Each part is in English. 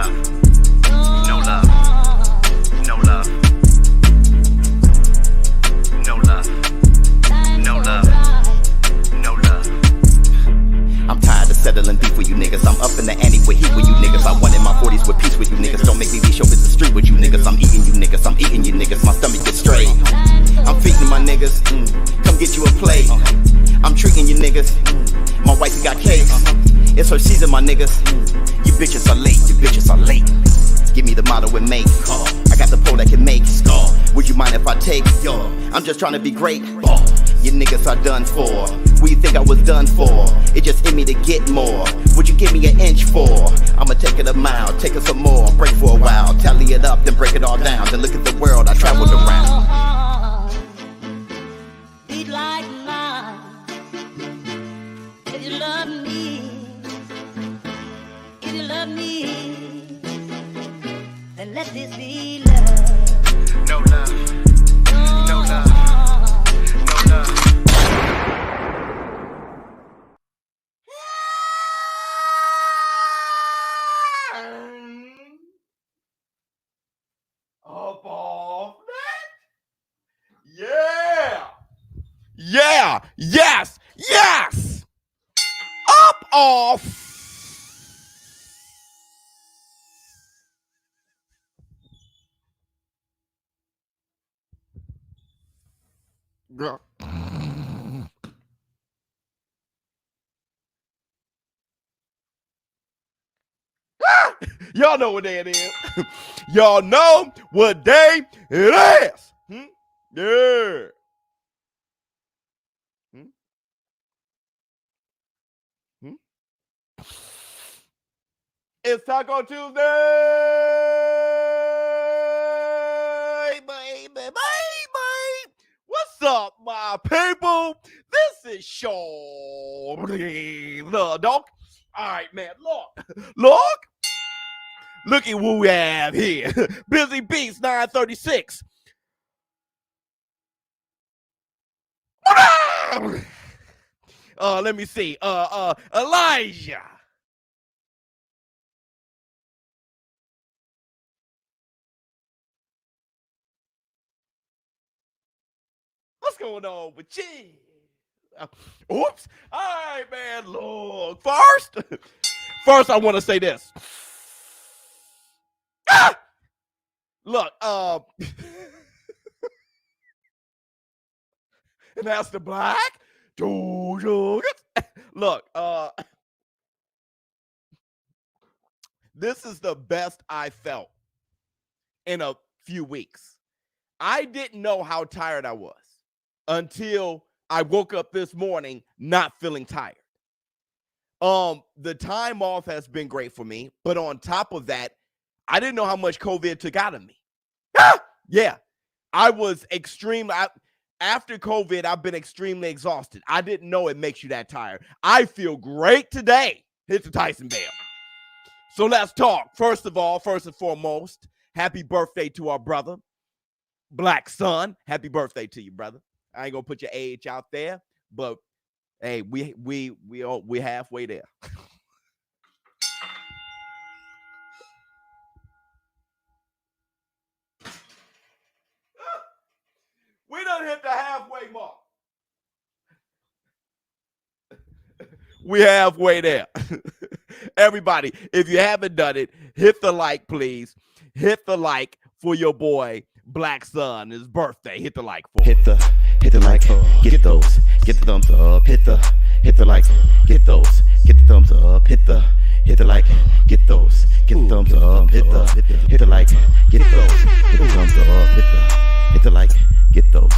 love. No love. No love. No love. No love. No love. I'm tired of settling beef with you niggas. I'm up in the ante with heat with you niggas. I won in my 40s with peace with you niggas. Don't make me be ShowBizz the street with you niggas. I'm eating you niggas. I'm eating you niggas. My stomach gets straight. I'm feeding my niggas. Come get you a plate. I'm treating you niggas. My wifey got cakes. It's her season, my niggas. You bitches are late. You bitches are late. Give me the motto and make. I got the pole that can make. Would you mind if I take? Yo, I'm just trying to be great. You niggas are done for. What you think I was done for? It just in me to get more. Would you give me an inch for? I'ma take it a mile, take it some more, break for a while, tally it up, then break it all down. Then look at the world I traveled around. Beat like mine. If you love me, if you love me, then let this be love. No love. No love. No love. Up off that? Yeah! Yeah! Yes! Yes! Up off! Girl. Y'all know what day it is. Y'all know what day it is. Yeah. It's Taco Tuesday, baby. What's up, my people? This is ShowBizz The Dog. All right, man. Look at what we have here. Busy Beats 936. Let me see. Elijah. What's going on with you? Oops. All right, man. Look, first I want to say this. Look, and that's the black. Look, this is the best I felt in a few weeks. I didn't know how tired I was until I woke up this morning not feeling tired. The time off has been great for me, but on top of that, I didn't know how much COVID took out of me. Yeah, I was after COVID, I've been extremely exhausted. I didn't know it makes you that tired. I feel great today. Hit the Tyson bell. So let's talk. First and foremost, happy birthday to our brother, Black Son. Happy birthday to you, brother. I ain't gonna put your age out there, but hey, we halfway there. We done hit the halfway mark. We halfway there. Everybody, if you haven't done it, hit the like, please. Hit the like for your boy Black Son. His birthday. Hit the like for Hit the like, get those, get the thumbs up, hit the like, get those, get the thumbs up, hit the like, get those, get the thumbs up, hit the like, get those, get the thumbs up, hit the like, get those.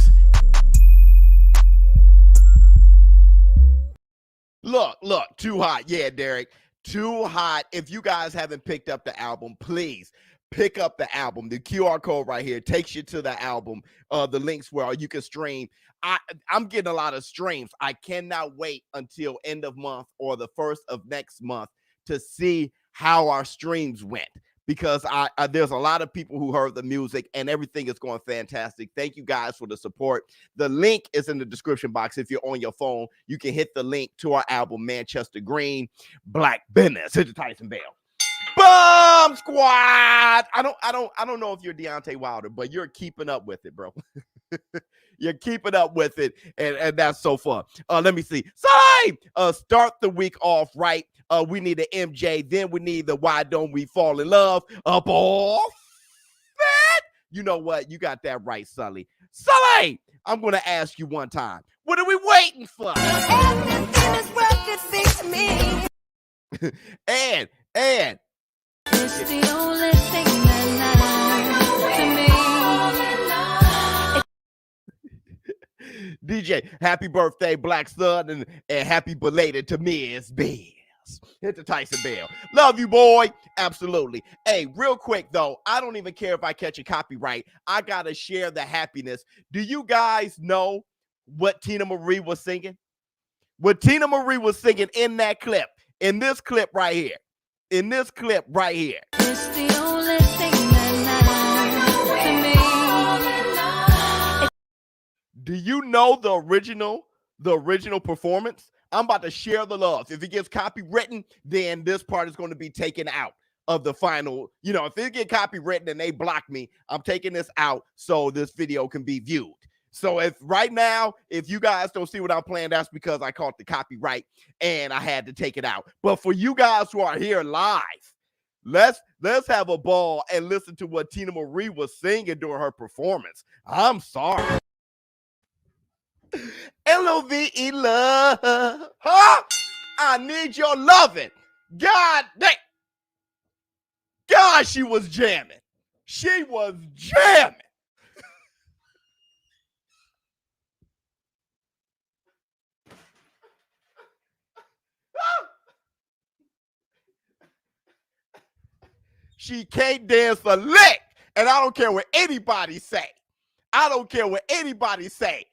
Look, too hot. Yeah, Derek, too hot. If you guys haven't picked up the album, please pick up the album. The QR code right here takes you to the album. The links where you can stream. I'm getting a lot of streams. I cannot wait until end of month or the first of next month to see how our streams went, because there's a lot of people who heard the music and everything is going fantastic. Thank you guys for the support. The link is in the description box. If you're on your phone, you can hit the link to our album, Manchester Green, BlackBizzness. Hit the Tyson bell. Bomb Squad. I don't know if you're Deontay Wilder, but you're keeping up with it, bro. You're keeping up with it, and that's so fun. Let me see. Start the week off right. We need the MJ, then we need the Why Don't We Fall in Love up off that. You know what? You got that right, Sully. Sully, I'm gonna ask you one time. What are we waiting for? Everything is worth it, beats me. and It's the only thing that matters to me. DJ, happy birthday, Black Sun, and happy belated to Miss Biz. Hit the Tyson bell. Love you, boy. Absolutely. Hey, real quick, though, I don't even care if I catch a copyright. I got to share the happiness. Do you guys know what Tina Marie was singing? What Tina Marie was singing in that clip, in this clip right here. In this clip right here. It's the only thing that matters to me. Do you know the original performance? I'm about to share the love. If it gets copywritten, then this part is going to be taken out of the final. You know, if it get copywritten and they block me, I'm taking this out so this video can be viewed. So if right now, if you guys don't see what I'm playing, that's because I caught the copyright and I had to take it out. But for you guys who are here live, let's have a ball and listen to what Tina Marie was singing during her performance. I'm sorry. L-O-V-E love. Huh? I need your loving. God dang. God, she was jamming. She was jamming. She can't dance a lick. And I don't care what anybody say. I don't care what anybody say.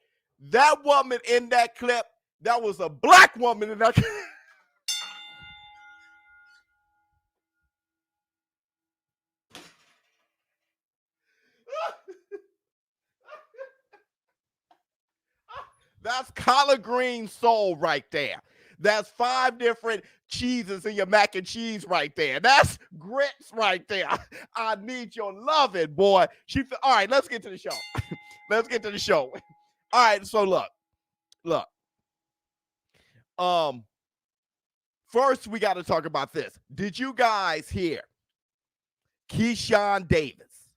That woman in that clip, that was a black woman in that clip. That's collard green soul right there. That's 5 different cheeses in your mac and cheese right there. That's grits right there. I need your loving, boy. All right, let's get to the show. Let's get to the show. All right, so look. First we got to talk about this. Did you guys hear Keyshawn Davis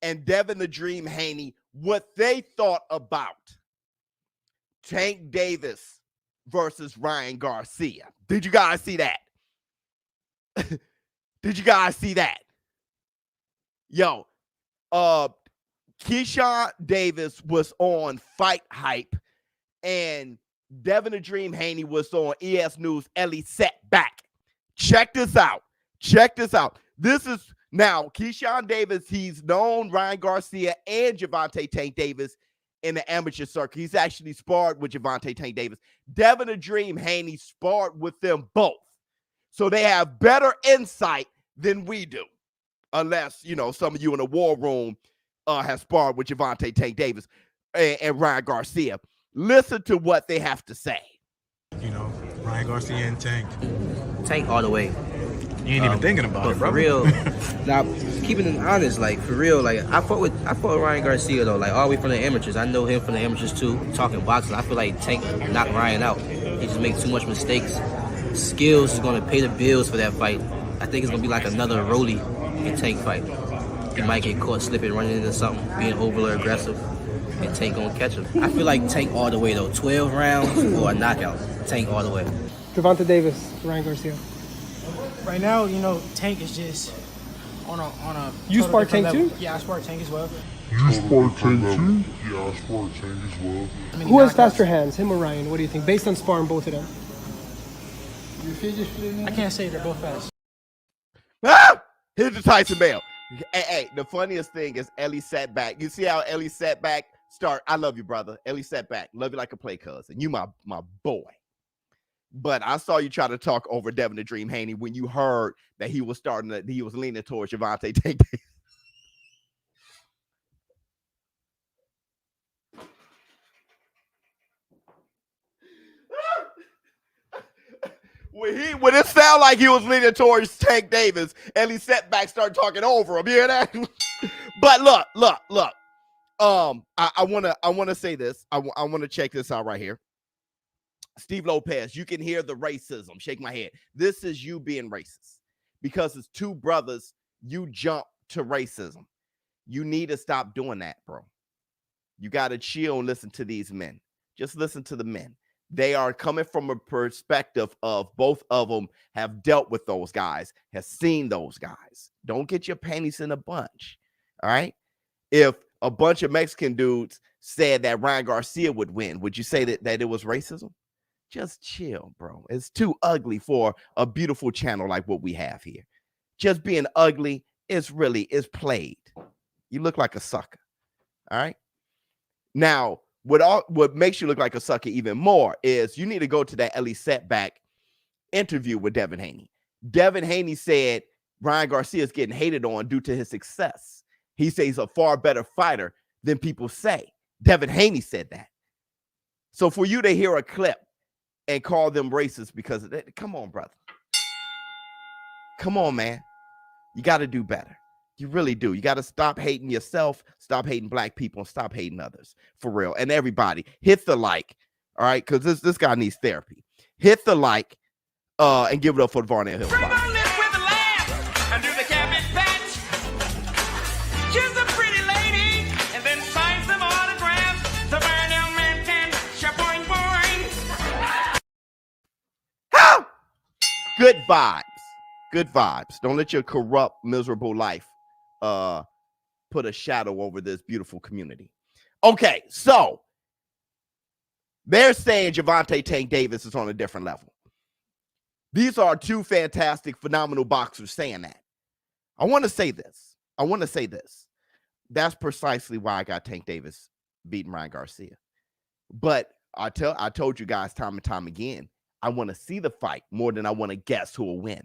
and Devin the Dream Haney what they thought about Tank Davis versus Ryan Garcia? Did you guys see that? Did you guys see that? Yo, Keyshawn Davis was on Fight Hype, and Devin the Dream Haney was on ES News Ellie Setback. Check this out. This is now Keyshawn Davis. He's known Ryan Garcia and Gervonta Tank Davis in the amateur circuit. He's actually sparred with Gervonta Tank Davis. Devin the Dream Haney sparred with them both. So they have better insight than we do. Unless, you know, some of you in the war room have sparred with Gervonta Tank Davis and Ryan Garcia. Listen to what they have to say. You know, Ryan Garcia and Tank. Tank all the way. You ain't even thinking about But it, for bro. real, now keeping it honest, like for real, like I fought with Ryan Garcia though, like all the way from the amateurs. I know him from the amateurs too. Talking boxing, I feel like Tank knocked Ryan out. He just makes too much mistakes. Skills is gonna pay the bills for that fight. I think it's gonna be like another Rolly and Tank fight. He might get caught slipping, running into something, being overly aggressive, and Tank gonna catch him. I feel like Tank all the way though, 12 rounds or a knockout. Tank all the way. Gervonta Davis, Ryan Garcia. Right now, you know, Tank is just on a. You total spar different Tank level. too? Yeah, I spar Tank as well. You sport Tank too? Yeah, I sport Tank as well. I mean, Who has knockouts. faster hands, him or Ryan? What do you think? Based on sparring both of them. I can't say they're both fast. Ah! Here's the Tyson Bell. Hey, the funniest thing is Ellie Setback. You see how Ellie Setback start? I love you, brother. Ellie Setback. Love you like a play cousin. You my boy. But I saw you try to talk over Devin the Dream Haney when you heard that he was leaning towards Gervonta Tank Davis. when it sounded like he was leaning towards Tank Davis, Ellie Setback started talking over him. You hear that? But look. I wanna say this. I wanna check this out right here. Steve Lopez, you can hear the racism. Shake my head. This is you being racist because it's two brothers. You jump to racism. You need to stop doing that, bro. You got to chill and listen to these men. Just listen to the men. They are coming from a perspective of both of them have dealt with those guys, has seen those guys. Don't get your panties in a bunch. All right. If a bunch of Mexican dudes said that Ryan Garcia would win, would you say that it was racism? Just chill, bro. It's too ugly for a beautiful channel like what we have here. Just being ugly is played. You look like a sucker. All right. Now, what makes you look like a sucker even more is you need to go to that Ellie Setback interview with Devin Haney. Devin Haney said Ryan Garcia is getting hated on due to his success. He says he's a far better fighter than people say. Devin Haney said that. So for you to hear a clip and call them racist because of that, come on, brother. Come on, man. You got to do better. You really do. You got to stop hating yourself, stop hating black people, and stop hating others. For real. And everybody, hit the like, all right? Because this guy needs therapy. Hit the like and give it up for the Varnell Hill. Good vibes. Good vibes. Don't let your corrupt, miserable life put a shadow over this beautiful community. Okay, so they're saying Gervonta Tank Davis is on a different level. These are two fantastic, phenomenal boxers saying that. I want to say this. That's precisely why I got Tank Davis beating Ryan Garcia. But I told you guys time and time again, I want to see the fight more than I want to guess who will win.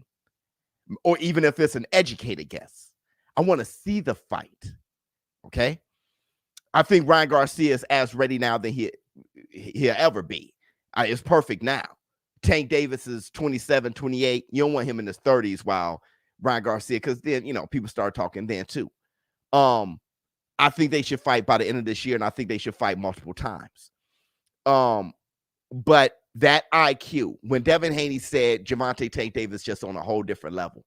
Or even if it's an educated guess. I want to see the fight. Okay? I think Ryan Garcia is as ready now than he'll ever be. It's perfect now. Tank Davis is 27, 28. You don't want him in his 30s while Ryan Garcia, because then, people start talking then too. I think they should fight by the end of this year, and I think they should fight multiple times. But that IQ, when Devin Haney said Gervonta Tank Davis just on a whole different level,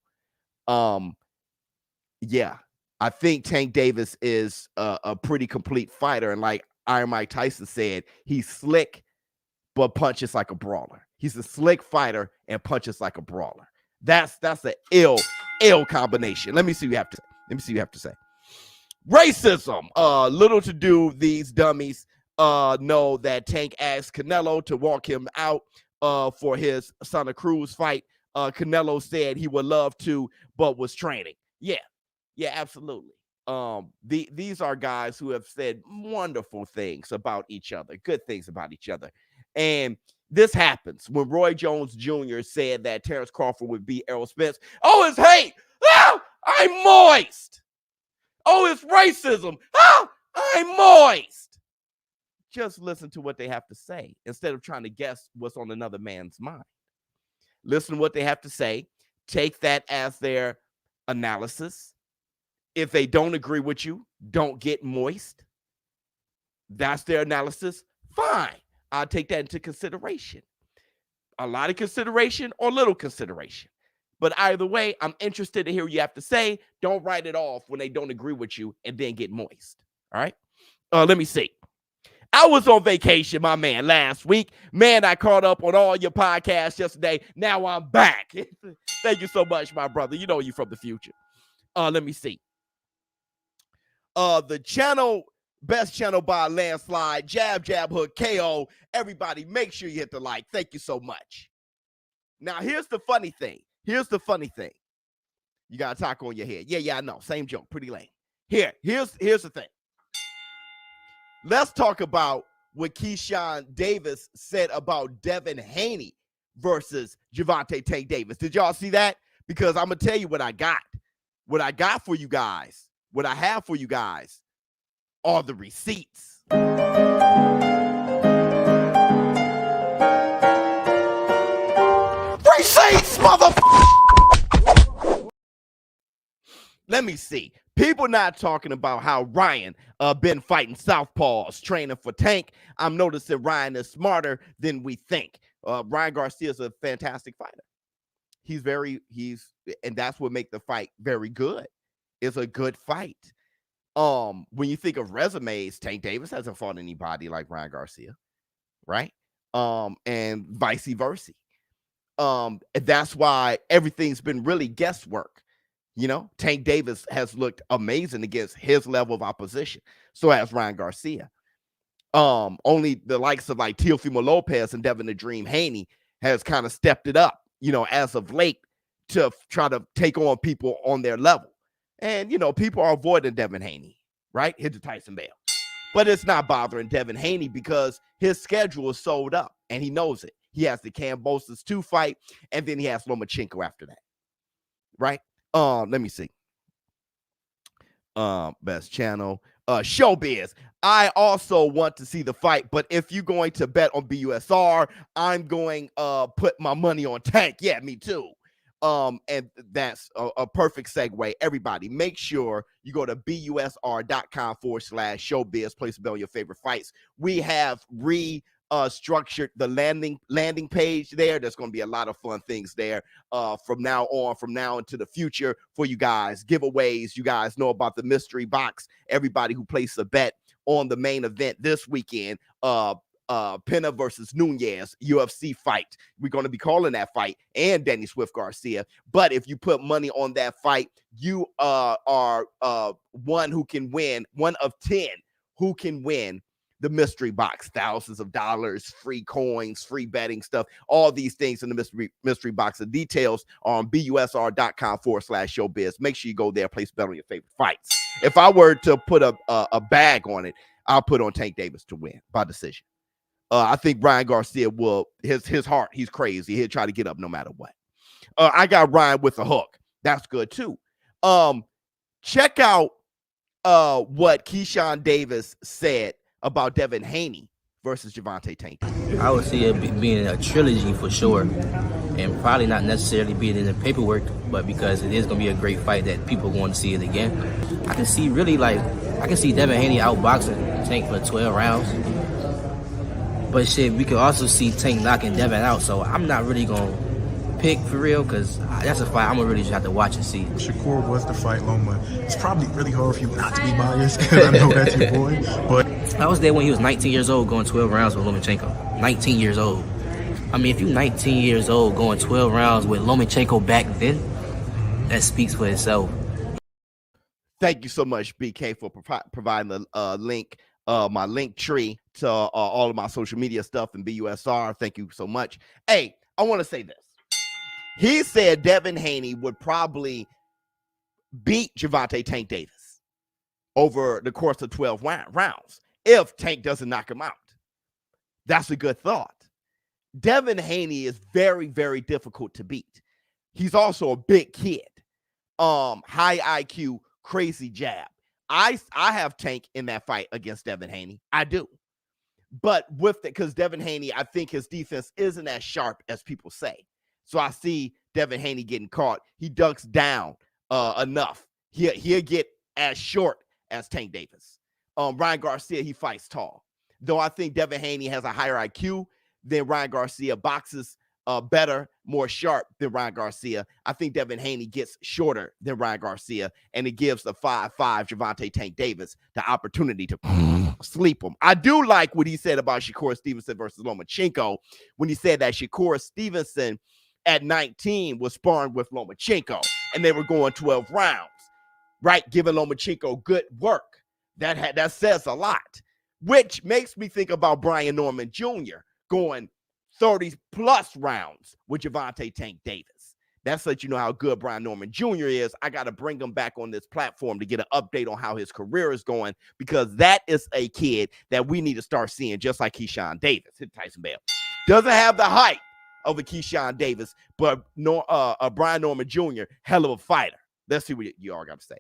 yeah, I think Tank Davis is a pretty complete fighter. And like Iron Mike Tyson said, he's slick, but punches like a brawler. He's a slick fighter and punches like a brawler. That's an ill combination. Let me see what you have to say. Racism. Little to do, these dummies know that Tank asked Canelo to walk him out for his Santa Cruz fight. Canelo said he would love to, but was training. Yeah, absolutely. These are guys who have said wonderful things about each other, good things about each other. And this happens when Roy Jones Jr. said that Terrence Crawford would beat Errol Spence. Oh, it's hate. Oh, I'm moist. Oh, it's racism. Oh, I'm moist. Just listen to what they have to say instead of trying to guess what's on another man's mind. Listen to what they have to say. Take that as their analysis. If they don't agree with you, don't get moist. That's their analysis. Fine. I'll take that into consideration. A lot of consideration or little consideration. But either way, I'm interested to hear what you have to say. Don't write it off when they don't agree with you and then get moist. All right? Let me see. I was on vacation, my man, last week. Man, I caught up on all your podcasts yesterday. Now I'm back. Thank you so much, my brother. You know you from the future. Let me see. The channel, best channel by a landslide, jab, hook, KO. Everybody, make sure you hit the like. Thank you so much. Now, here's the funny thing. You got a taco on your head. Yeah, I know. Same joke. Pretty lame. Here's the thing. Let's talk about what Keyshawn Davis said about Devin Haney versus Gervonta Tank Davis. Did y'all see that? Because I'm going to tell you what I got. What I got for you guys, what I have for you guys are the receipts. receipts, motherfucker. Let me see. People not talking about how Ryan been fighting southpaws, training for Tank. I'm noticing Ryan is smarter than we think. Ryan Garcia is a fantastic fighter. And that's what make the fight very good. It's a good fight. When you think of resumes, Tank Davis hasn't fought anybody like Ryan Garcia, right? And vice versa. And that's why everything's been really guesswork. You know, Tank Davis has looked amazing against his level of opposition. So has Ryan Garcia. Only the likes of like Teofimo Lopez and Devin the Dream Haney has kind of stepped it up, you know, as of late to try to take on people on their level. And, you know, people are avoiding Devin Haney, right? Hit the Tyson Bale. But it's not bothering Devin Haney because his schedule is sold up and he knows it. He has the Kambosos 2 fight, and then he has Lomachenko after that, right? Let me see. Best channel. ShowBizz. I also want to see the fight, but if you're going to bet on BUSR, I'm going put my money on Tank. Yeah, me too. And that's a perfect segue. Everybody, make sure you go to busr.com/showbiz. Place a bet on your favorite fights. We have structured the landing page there. There's going to be a lot of fun things there from now into the future for you guys. Giveaways. You guys know about the mystery box. Everybody who placed a bet on the main event this weekend, Pena versus Nunez UFC fight. We're going to be calling that fight, and Danny Swift Garcia. But if you put money on that fight, you are one who can win, one of 10 who can win the mystery box, thousands of dollars, free coins, free betting stuff, all these things in the mystery box. The details are on busr.com/showbiz. Make sure you go there, place a bet on your favorite fights. If I were to put a bag on it, I'll put on Tank Davis to win by decision. I think Ryan Garcia will, his heart, he's crazy. He'll try to get up no matter what. I got Ryan with a hook. That's good too. Check out what Keyshawn Davis said about Devin Haney versus Gervonta Tank. I would see it being a trilogy for sure, and probably not necessarily being in the paperwork, but because it is going to be a great fight that people want to see it again. I can see Devin Haney outboxing Tank for 12 rounds. But shit, we could also see Tank knocking Devin out, so I'm not really going to pick for real, because that's a fight I'm going to really just have to watch and see. Shakur was to fight Loma. It's probably really hard for you not to be biased, because I know that's your boy, but... I was there when he was 19 years old going 12 rounds with Lomachenko. 19 years old. I mean, if you're 19 years old going 12 rounds with Lomachenko back then, that speaks for itself. Thank you so much, BK, for providing the link, my LinkTree to all of my social media stuff and BUSR. Thank you so much. Hey, I want to say this. He said Devin Haney would probably beat Gervonta Tank Davis over the course of 12 rounds if Tank doesn't knock him out. That's a good thought. Devin Haney is very, very difficult to beat. He's also a big kid. High IQ, crazy jab. I have Tank in that fight against Devin Haney. I do. But with it, because Devin Haney, I think his defense isn't as sharp as people say. So I see Devin Haney getting caught. He ducks down enough. He'll get as short as Tank Davis. Ryan Garcia, he fights tall. Though I think Devin Haney has a higher IQ than Ryan Garcia, boxes better, more sharp than Ryan Garcia. I think Devin Haney gets shorter than Ryan Garcia, and it gives the 5'5" Gervonta Tank Davis the opportunity to sleep him. I do like what he said about Shakur Stevenson versus Lomachenko when he said that Shakur Stevenson at 19 was sparring with Lomachenko, and they were going 12 rounds, right? Giving Lomachenko good work. That says a lot, which makes me think about Brian Norman Jr. going 30-plus rounds with Gervonta Tank Davis. That's let you know how good Brian Norman Jr. is. I got to bring him back on this platform to get an update on how his career is going, because that is a kid that we need to start seeing, just like Keyshawn Davis. Hit Tyson Bale. Doesn't have the height of a Keyshawn Davis, but Brian Norman Jr., hell of a fighter. Let's see what you all got to say.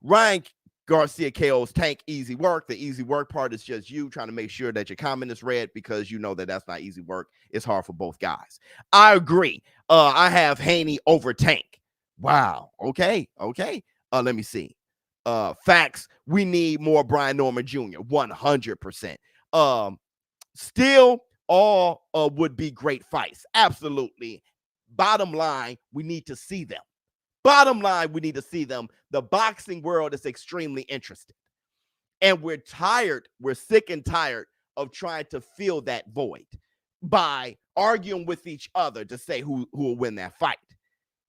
Ryan Garcia KO's Tank, easy work. The easy work part is just you trying to make sure that your comment is read because you know that that's not easy work. It's hard for both guys. I agree. I have Haney over Tank. Wow. Okay. Let me see. Facts. We need more Brian Norman Jr. 100%. Still, all would be great fights. Absolutely. Bottom line, we need to see them. The boxing world is extremely interested. And we're tired. We're sick and tired of trying to fill that void by arguing with each other to say who will win that fight.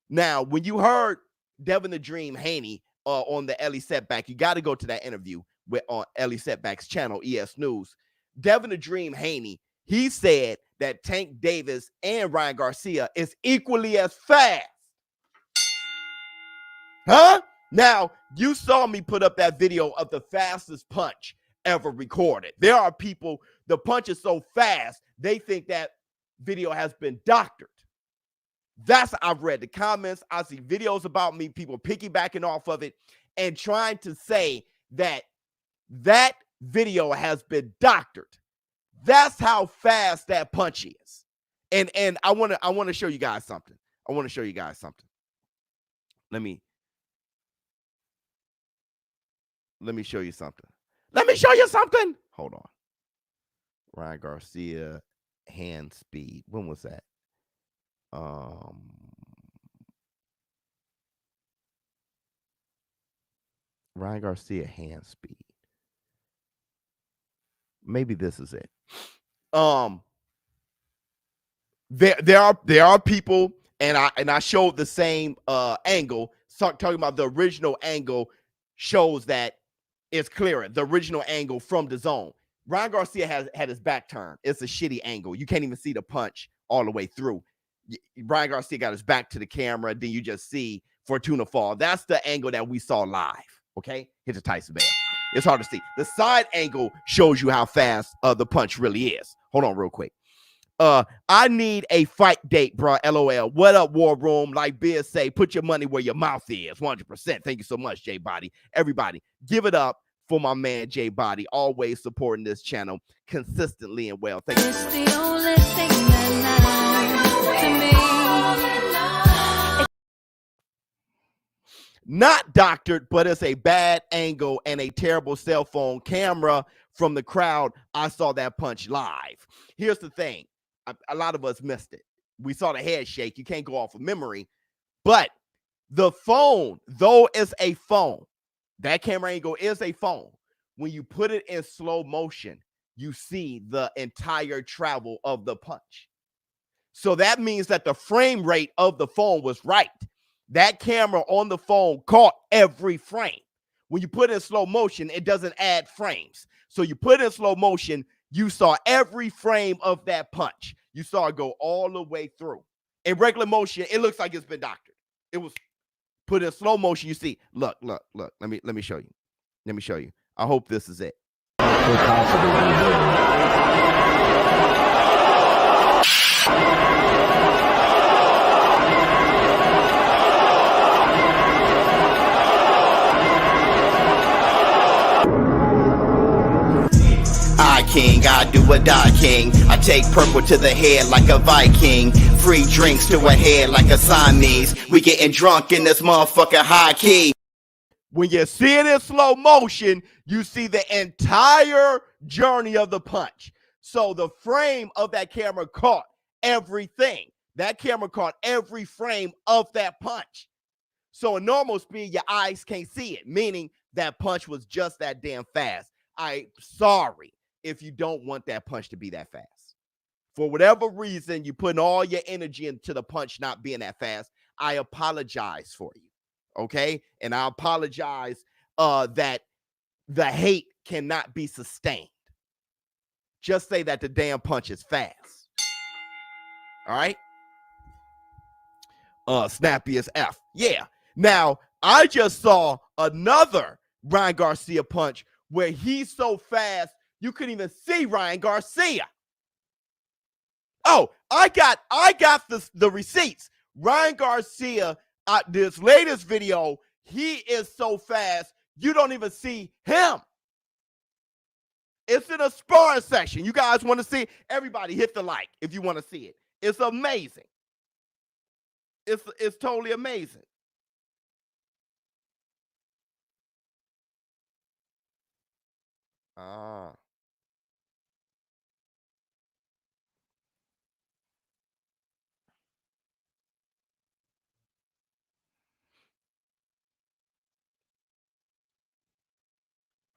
Now, when you heard Devin the Dream Haney on the Ellie Setback, you got to go to that interview on Ellie Setback's channel, ES News. Devin the Dream Haney, he said that Tank Davis and Ryan Garcia is equally as fast. Huh? Now, you saw me put up that video of the fastest punch ever recorded. There are people, the punch is so fast, they think that video has been doctored. I've read the comments. I see videos about me, people piggybacking off of it and trying to say that that video has been doctored. That's how fast that punch is. And I want to show you guys something. Let me show you something. Hold on. Ryan Garcia hand speed. When was that? Ryan Garcia hand speed. Maybe this is it. There are people, and I showed the same angle. Talking about the original angle shows that it's clearer. The original angle from the zone. Ryan Garcia had his back turned. It's a shitty angle. You can't even see the punch all the way through. Ryan Garcia got his back to the camera. Then you just see Fortuna fall. That's the angle that we saw live. Okay, hit the Tyson Bear. It's hard to see. The side angle shows you how fast the punch really is. Hold on real quick. I need a fight date, bro. LOL. What up, War Room? Like Biz say, put your money where your mouth is. 100%. Thank you so much, J Body. Everybody, give it up for my man J Body, always supporting this channel consistently and well. Thank you so much. It's the only thing that matters to me. Not doctored, but it's a bad angle and a terrible cell phone camera from the crowd. I saw that punch live. Here's the thing. A lot of us missed it. We saw the head shake. You can't go off of memory. But the phone, though it's a phone, that camera angle is a phone. When you put it in slow motion, you see the entire travel of the punch. So that means that the frame rate of the phone was right. That camera on the phone caught every frame. When you put it in slow motion, it doesn't add frames. So you put it in slow motion, you saw every frame of that punch. You saw it go all the way through. In regular motion, it looks like it's been doctored. It was put in slow motion. You see, look. Let me show you. I hope this is it. King, I do a die king. I take purple to the head like a Viking. Free drinks to a head like a Siamese. We getting drunk in this motherfucking high key. When you see it in slow motion, you see the entire journey of the punch. So the frame of that camera caught everything. That camera caught every frame of that punch. So in normal speed, your eyes can't see it, meaning that punch was just that damn fast. I'm sorry if you don't want that punch to be that fast. For whatever reason, you're putting all your energy into the punch not being that fast. I apologize for you, okay? And I apologize that the hate cannot be sustained. Just say that the damn punch is fast. All right? Snappy as F. Yeah. Now, I just saw another Ryan Garcia punch where he's so fast, you couldn't even see Ryan Garcia. Oh, I got the receipts. Ryan Garcia, this latest video, he is so fast, You don't even see him. It's in a sparring section. You guys want to see it? Everybody hit the like if you want to see it. It's amazing. It's totally amazing.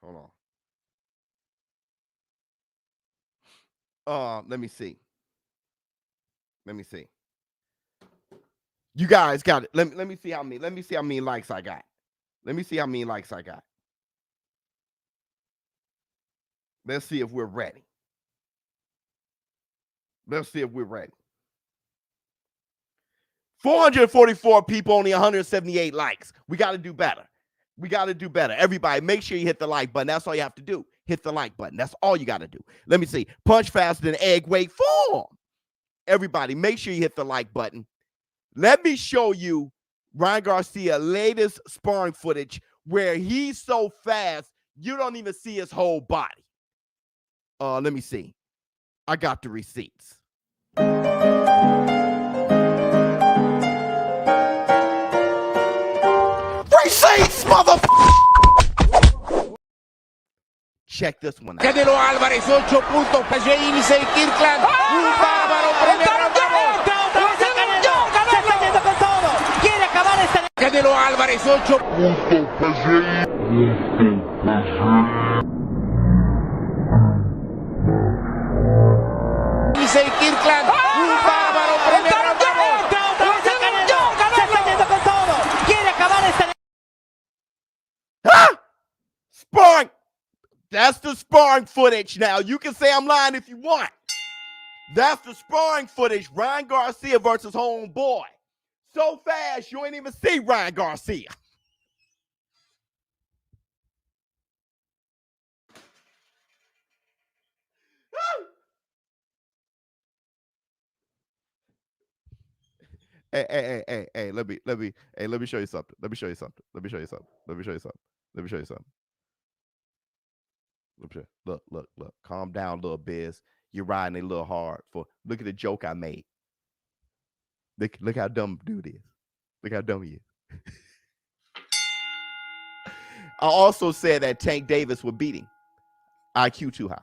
Hold on. Let me see. You guys got it. Let me see how many likes I got. Let's see if we're ready. 444 people, only 178 likes. We got to do better. Everybody, make sure you hit the like button. That's all you have to do. Hit the like button. That's all you got to do. Let me see. Punch faster than egg weight form. Everybody, make sure you hit the like button. Let me show you Ryan Garcia's latest sparring footage where he's so fast, you don't even see his whole body. Let me see. I got the receipts. Receipts, motherfucker! Check this one out. Canelo Álvarez, 8 puntos. Pajeini y Kirkland. Un bárbaro primer round. Canelo Álvarez, 8 puntos. Pajeini y Kirkland. Un bárbaro primer round. Sparring. That's the sparring footage. Now, you can say I'm lying if you want. That's the sparring footage. Ryan Garcia versus homeboy. So fast, you ain't even see Ryan Garcia. Hey, let me show you something. Let me show you something. Look. Calm down, little Biz. You're riding a little hard. Look at the joke I made. Look how dumb dude is. Look how dumb he is. I also said that Tank Davis would beat him. IQ too high.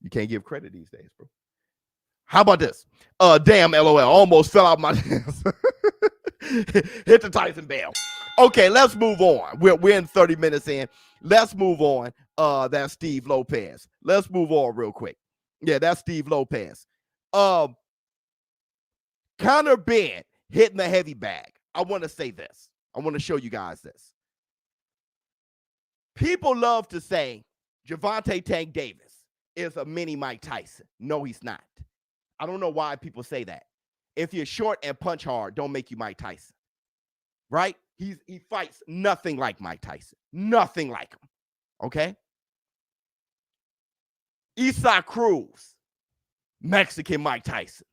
You can't give credit these days, bro. How about this? Damn, LOL. Almost fell out my hands. Hit the Tyson bell. Okay, let's move on. We're in 30 minutes in. Let's move on. That's Steve Lopez. Let's move on real quick. Yeah, that's Steve Lopez. Conor Benn hitting the heavy bag. I want to say this. I want to show you guys this. People love to say Gervonta Tank Davis is a mini Mike Tyson. No, he's not. I don't know why people say that. If you're short and punch hard, don't make you Mike Tyson. Right? He fights nothing like Mike Tyson. Nothing like him. Okay? Isaac Cruz, Mexican Mike Tyson.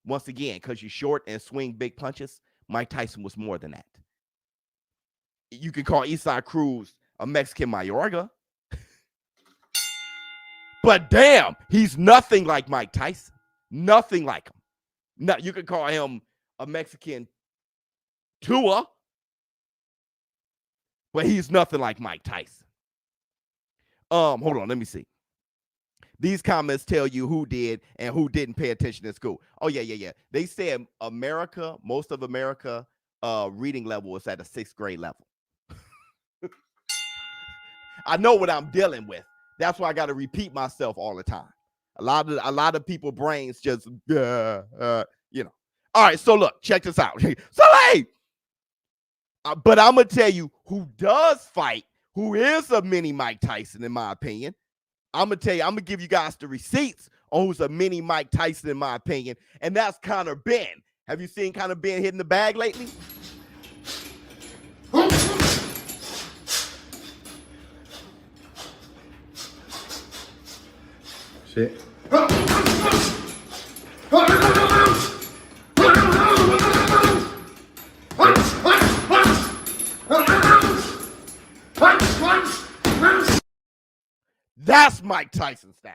Once again, because you're short and swing big punches, Mike Tyson was more than that. You can call Isaac Cruz a Mexican Mayorga. But damn, he's nothing like Mike Tyson. Nothing like him. No, you could call him a Mexican Tua, but he's nothing like Mike Tyson. Hold on, let me see. These comments tell you who did and who didn't pay attention in school. Oh, yeah. They said most of America reading level is at a 6th grade level. I know what I'm dealing with. That's why I got to repeat myself all the time. A lot of people brains just, All right, so look, check this out. But I'm going to tell you who does fight, who is a mini Mike Tyson, in my opinion. I'm going to give you guys the receipts on who's a mini Mike Tyson, in my opinion, and that's Conor Benn. Have you seen Conor Benn hitting the bag lately? Shit. Mike Tyson style.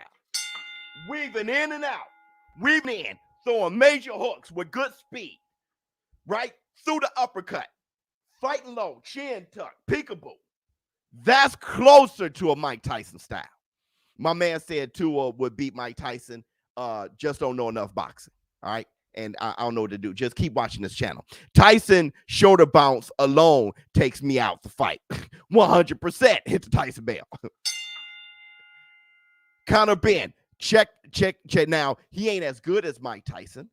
Weaving in and out, weaving in, throwing major hooks with good speed, right? Through the uppercut, fighting low, chin tuck, peekaboo. That's closer to a Mike Tyson style. My man said Tua would beat Mike Tyson. Just don't know enough boxing. All right. And I don't know what to do. Just keep watching this channel. Tyson shoulder bounce alone takes me out the fight. 100% hit the Tyson bell. Conor Ben, check. Now, he ain't as good as Mike Tyson.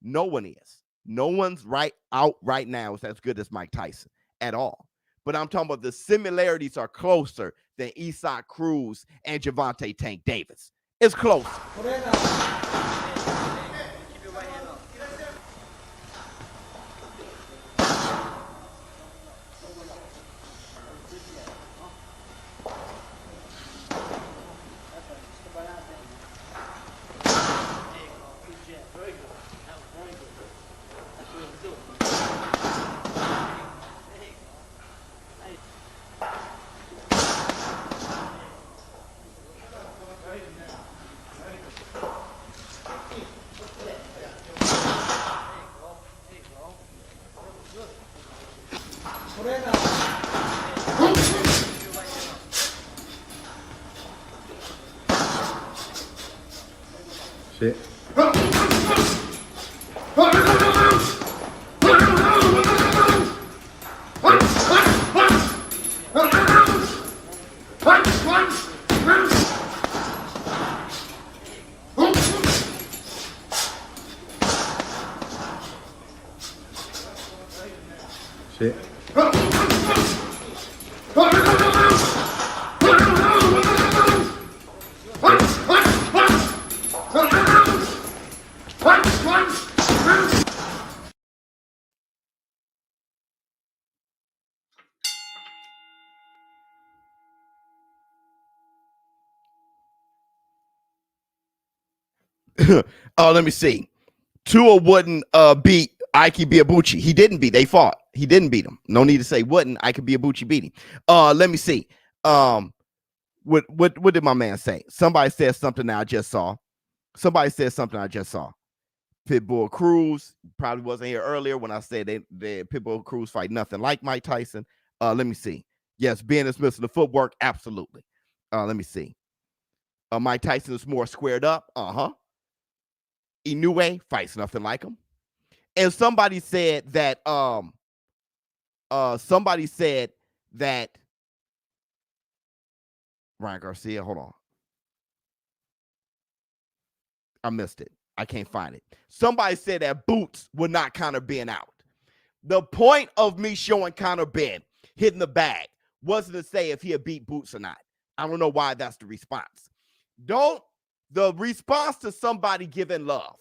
No one is. No one's right now is as good as Mike Tyson at all. But I'm talking about the similarities are closer than Isaac Cruz and Gervonta Tank Davis. It's close. Shit. Shit. Let me see. Tua wouldn't beat Ike Biabuchi. He didn't beat. They fought. He didn't beat him. No need to say wouldn't. Ike Biabuchi beat him. Let me see. What did my man say? Somebody said something that I just saw. Pitbull Cruz probably wasn't here earlier when I said they Pitbull Cruz fight nothing like Mike Tyson. Let me see. Yes, Ben is missing the footwork. Absolutely. Let me see. Mike Tyson is more squared up. Inoue fights nothing like him. And somebody said that Ryan Garcia, hold on. I missed it. I can't find it. Somebody said that Boots would not Conor Ben out. The point of me showing Conor Ben hitting the bag wasn't to say if he had beat Boots or not. I don't know why that's the response. The response to somebody giving love.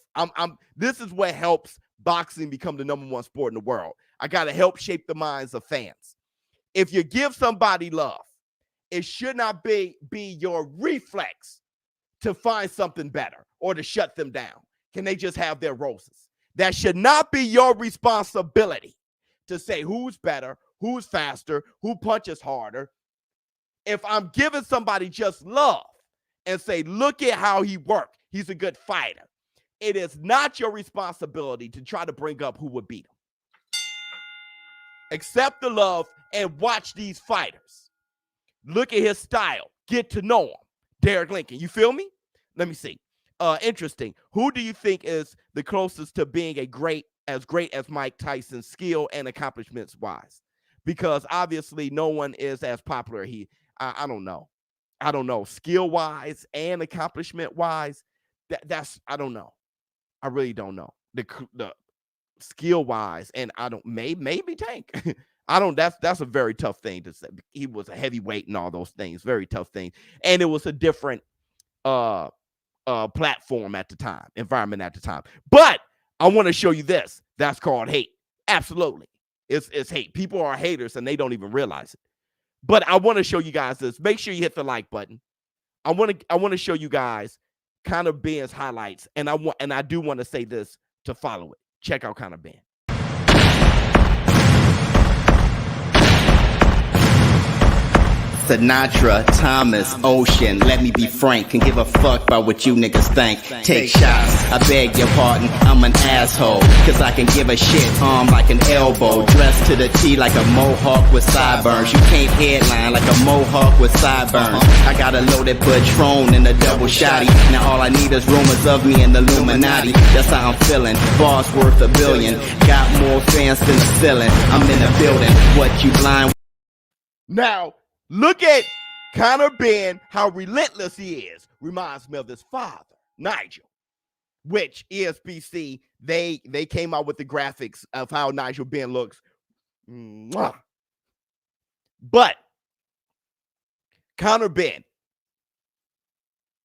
This is what helps boxing become the #1 sport in the world. I got to help shape the minds of fans. If you give somebody love, it should not be your reflex to find something better or to shut them down. Can they just have their roses? That should not be your responsibility to say who's better, who's faster, who punches harder. If I'm giving somebody just love and say, look at how he worked, he's a good fighter, it is not your responsibility to try to bring up who would beat him. Accept the love and watch these fighters. Look at his style. Get to know him. Derek Lincoln, you feel me? Let me see. Interesting. Who do you think is the closest to being as great as Mike Tyson's skill and accomplishments wise? Because obviously no one is as popular. I don't know. Skill wise and accomplishment wise, that's I don't know. I really don't know. The skill wise, and I don't maybe Tank. I don't. That's a very tough thing to say. He was a heavyweight and all those things. Very tough thing, and it was a different platform at the time, environment at the time. But I want to show you this. That's called hate. Absolutely, it's hate. People are haters and they don't even realize it. But I want to show you guys this. Make sure you hit the like button. I want to show you guys Conor Ben's highlights, and I do want to say this to follow it. Check out Conor Ben. Sinatra, Thomas, Ocean, let me be frank, can give a fuck about what you niggas think. Take shots, I beg your pardon, I'm an asshole, cause I can give a shit arm like an elbow, dressed to the T like a mohawk with sideburns. You can't headline like a mohawk with sideburns. I got a loaded Patron and a double shotty. Now all I need is rumors of me and the Illuminati. That's how I'm feeling, boss worth $1 billion, got more fans than the ceiling. I'm in the building, what you blind? Now, look at Conor Ben, how relentless he is. Reminds me of his father, Nigel, which ESPC, they came out with the graphics of how Nigel Ben looks. Mwah. But Conor Ben,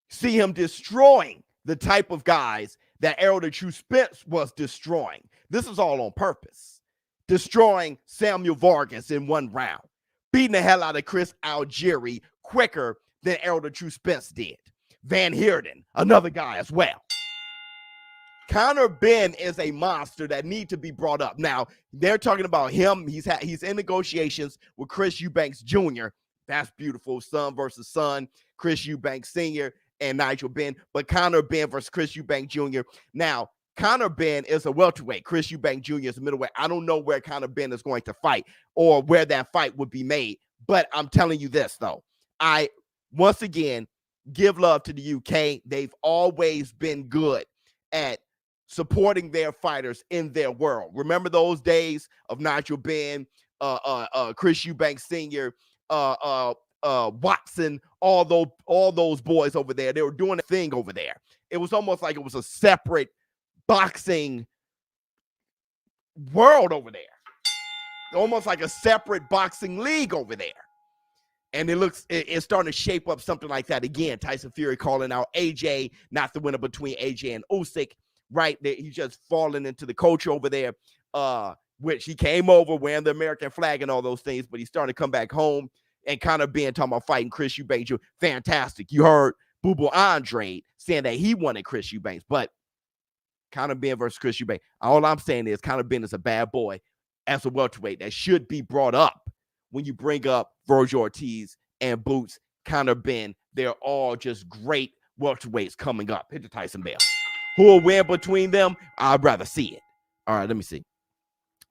see him destroying the type of guys that Errol the True Spence was destroying. This is all on purpose. Destroying Samuel Vargas in 1 round. Beating the hell out of Chris Algieri quicker than Errol the True Spence did. Van Heerden, another guy as well. Conor Ben is a monster that need to be brought up. Now, they're talking about him. He's in negotiations with Chris Eubanks Jr. That's beautiful. Son versus son. Chris Eubanks Sr. and Nigel Ben. But Conor Ben versus Chris Eubanks Jr. Now, Conor Ben is a welterweight. Chris Eubanks Jr. is a middleweight. I don't know where Conor Ben is going to fight or where that fight would be made. But I'm telling you this, though. I, once again, give love to the UK. They've always been good at supporting their fighters in their world. Remember those days of Nigel Ben, Chris Eubanks Sr., Watson, all those boys over there. They were doing a thing over there. It was almost like it was a separate boxing world over there, almost like a separate boxing league over there. And it's starting to shape up something like that again. Tyson Fury calling out AJ, not the winner between AJ and Usyk, right? He's just falling into the culture over there, which he came over wearing the American flag and all those things, but he's starting to come back home. And Conor Ben talking about fighting Chris Eubanks. Fantastic. You heard Boo Boo Andre saying that he wanted Chris Eubanks, but Conor Ben versus Chris Eubanks. All I'm saying is Conor Ben is a bad boy as a welterweight that should be brought up when you bring up Virgil Ortiz and Boots. Conor Ben, they're all just great welterweights coming up. Hit the Tyson bell. Who will win between them? I'd rather see it. All right, let me see.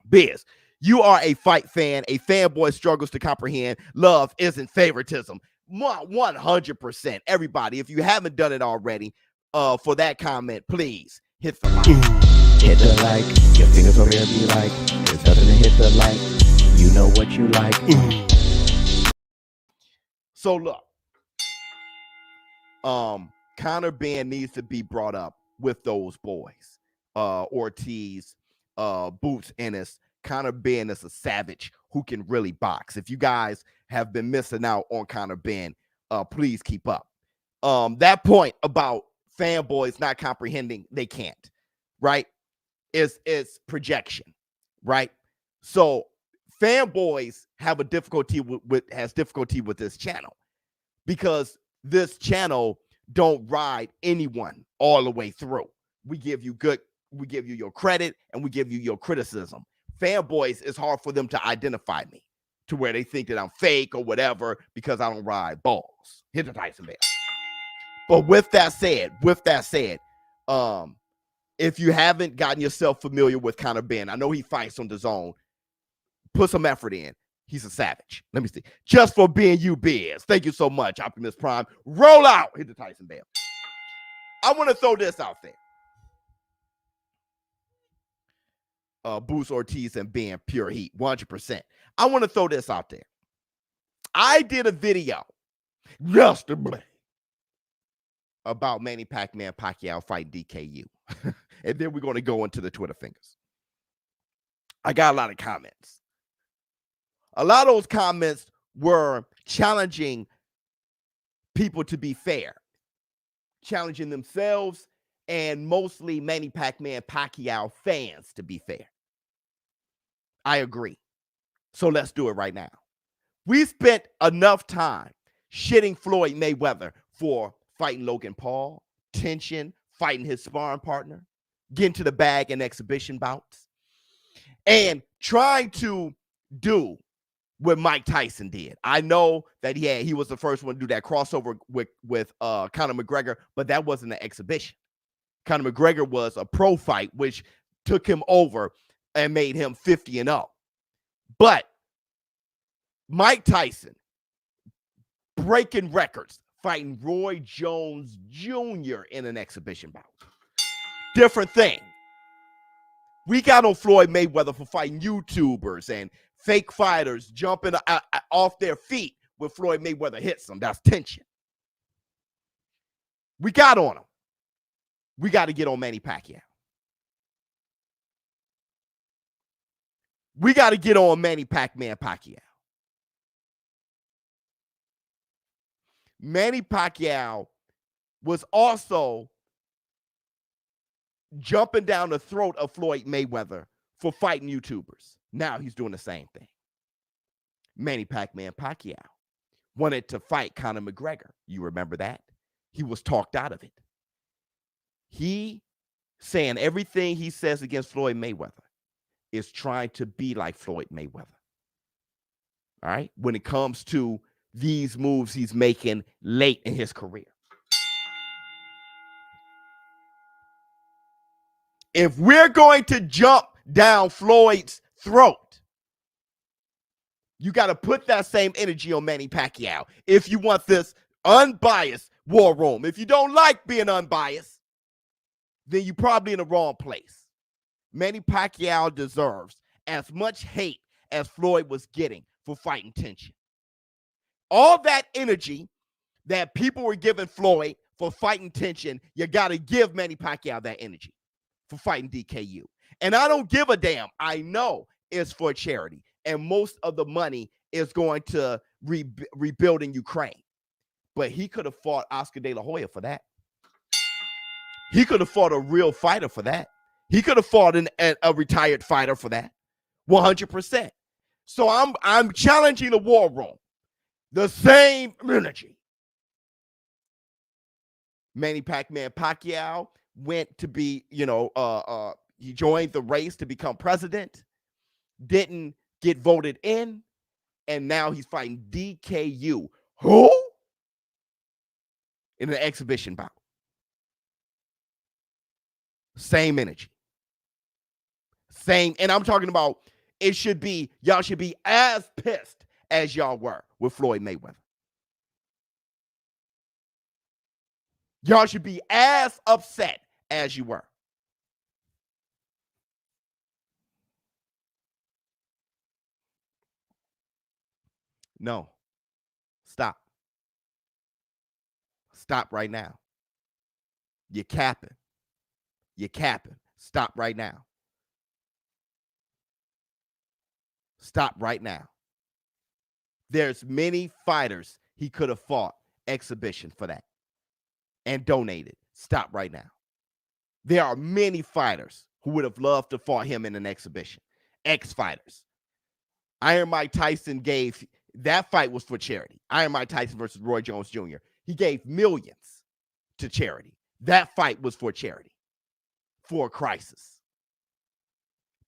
Biz, you are a fight fan. A fanboy struggles to comprehend love isn't favoritism. 100%. Everybody, if you haven't done it already, for that comment, please hit the like. Hit the like. Your fingers over here be like, there's nothing to hit the like. You know what you like. So look, Conor Ben needs to be brought up with those boys. Ortiz, Boots, Ennis. Conor Ben is a savage who can really box. If you guys have been missing out on Conor Ben, please keep up. That point about fanboys not comprehending, they can't, right? It's projection, right? So fanboys have a difficulty with this channel because this channel don't ride anyone all the way through. We give you your credit and we give you your criticism. Fanboys, it's hard for them to identify me to where they think that I'm fake or whatever because I don't ride balls. Hit the Tyson bell. But with that said, if you haven't gotten yourself familiar with Conor Ben, I know he fights on the zone. Put some effort in. He's a savage. Let me see. Just for being you, Biz. Thank you so much, Optimus Prime. Roll out. Hit the Tyson bell. I want to throw this out there. Boots, Ortiz, and Ben, pure heat, 100%. I want to throw this out there. I did a video yesterday about Manny Pacquiao fight DKU. And then we're going to go into the Twitter fingers. I got a lot of comments. A lot of those comments were challenging people to be fair, challenging themselves, and mostly Manny Pacquiao fans to be fair. I agree. So let's do it right now. We spent enough time shitting Floyd Mayweather for fighting Logan Paul, tension, fighting his sparring partner, getting to the bag in exhibition bouts, and trying to do what Mike Tyson did. I know that he was the first one to do that crossover with Conor McGregor, but that wasn't an exhibition. Conor McGregor was a pro fight, which took him over and made him 50-0. But Mike Tyson breaking records, fighting Roy Jones Jr. in an exhibition bout. Different thing. We got on Floyd Mayweather for fighting YouTubers and fake fighters jumping off their feet when Floyd Mayweather hits them. That's tension. We got on him. We got to get on Manny Pacquiao. We got to get on Manny Pacquiao. Manny Pacquiao was also jumping down the throat of Floyd Mayweather for fighting YouTubers. Now he's doing the same thing. Manny Pacquiao wanted to fight Conor McGregor. You remember that? He was talked out of it. He saying everything he says against Floyd Mayweather is trying to be like Floyd Mayweather. All right? When it comes to these moves he's making late in his career. If we're going to jump down Floyd's throat, you got to put that same energy on Manny Pacquiao if you want this unbiased war room. If you don't like being unbiased, then you're probably in the wrong place. Manny Pacquiao deserves as much hate as Floyd was getting for fighting tension. All that energy that people were giving Floyd for fighting tension, you got to give Manny Pacquiao that energy for fighting DKU. And I don't give a damn. I know it's for charity. And most of the money is going to rebuilding Ukraine. But he could have fought Oscar De La Hoya for that. He could have fought a real fighter for that. He could have fought a retired fighter for that. 100%. So I'm challenging the war room. The same energy. Manny Pacquiao went to be, he joined the race to become president, didn't get voted in, and now he's fighting DKU. Who? In an exhibition bout. Same energy. Same, and I'm talking about y'all should be as pissed as y'all were with Floyd Mayweather. Y'all should be as upset as you were. No. Stop. Stop right now. You're capping. You're capping. Stop right now. Stop right now. There's many fighters he could have fought exhibition for that and donated. Stop right now. There are many fighters who would have loved to fight him in an exhibition. Ex-fighters. Iron Mike Tyson gave, that fight was for charity. Iron Mike Tyson versus Roy Jones Jr. He gave millions to charity. That fight was for charity, for a crisis.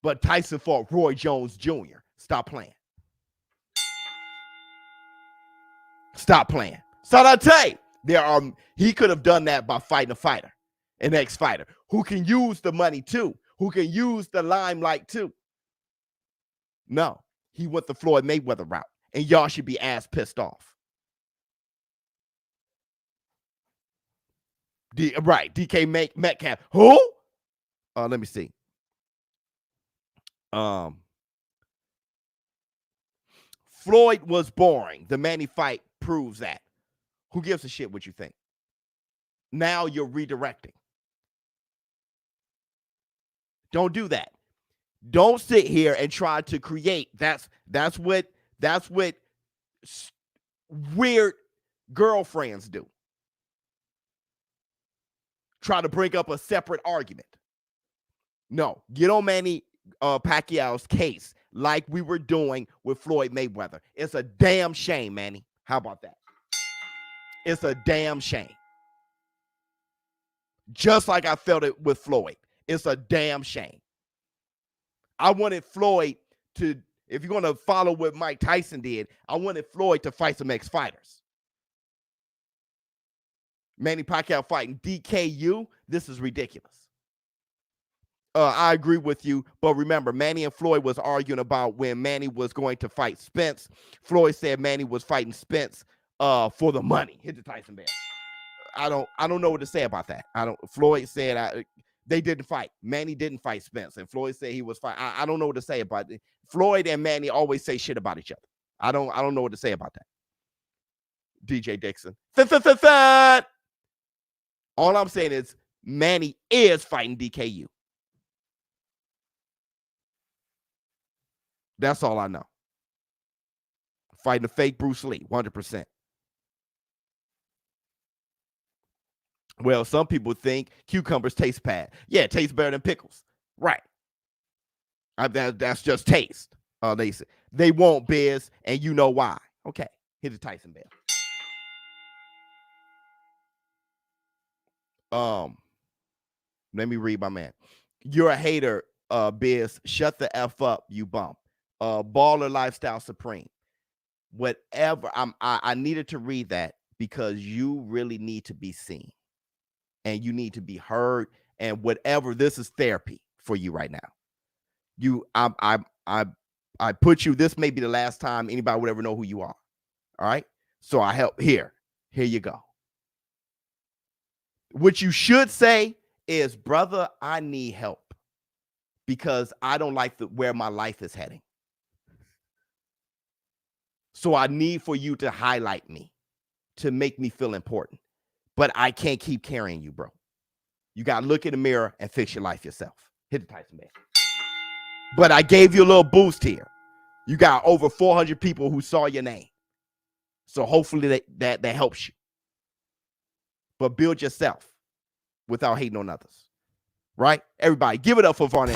But Tyson fought Roy Jones Jr. Stop playing. Stop playing. So I tell you, he could have done that by fighting a fighter, an ex-fighter, who can use the money too, who can use the limelight too. No, he went the Floyd Mayweather route, and y'all should be ass pissed off. DK Metcalf. Who? Let me see. Floyd was boring. The Manny fight proves that. Who gives a shit what you think? Now you're redirecting. Don't do that. Don't sit here and try to create. That's what weird girlfriends do. Try to bring up a separate argument. No, get on Manny Pacquiao's case like we were doing with Floyd Mayweather. It's a damn shame, Manny. How about that? It's a damn shame. Just like I felt it with Floyd. It's a damn shame. I wanted Floyd to If you're going to follow what Mike Tyson did, I wanted Floyd to fight some ex-fighters. Manny Pacquiao fighting DKU, this is ridiculous. I agree with you, but remember, Manny and Floyd was arguing about when Manny was going to fight Spence. Floyd said Manny was fighting Spence for the money. Hit the Tyson bell. I don't know what to say about that. Floyd said they didn't fight. Manny didn't fight Spence, and Floyd said he was fighting. I don't know what to say about it. Floyd and Manny always say shit about each other. I don't know what to say about that. DJ Dixon. All I'm saying is Manny is fighting DKU. That's all I know. Fighting a fake Bruce Lee, 100%. Well, some people think cucumbers taste bad. Yeah, it tastes better than pickles. Right. That's just taste. They won't, Biz, and you know why. Okay, hit the Tyson bell. Let me read my man. You're a hater, Biz. Shut the F up, you bump. Baller Lifestyle Supreme. Whatever. I needed to read that because you really need to be seen and you need to be heard, and whatever, this is therapy for you right now. I put you, this may be the last time anybody would ever know who you are. All right. So I help here you go. What you should say is, brother, I need help because I don't like where my life is heading. So I need for you to highlight me, to make me feel important. But I can't keep carrying you, bro. You got to look in the mirror and fix your life yourself. Hit the Tyson bell. But I gave you a little boost here. You got over 400 people who saw your name. So hopefully that helps you. But build yourself without hating on others. Right? Everybody, give it up for Varney.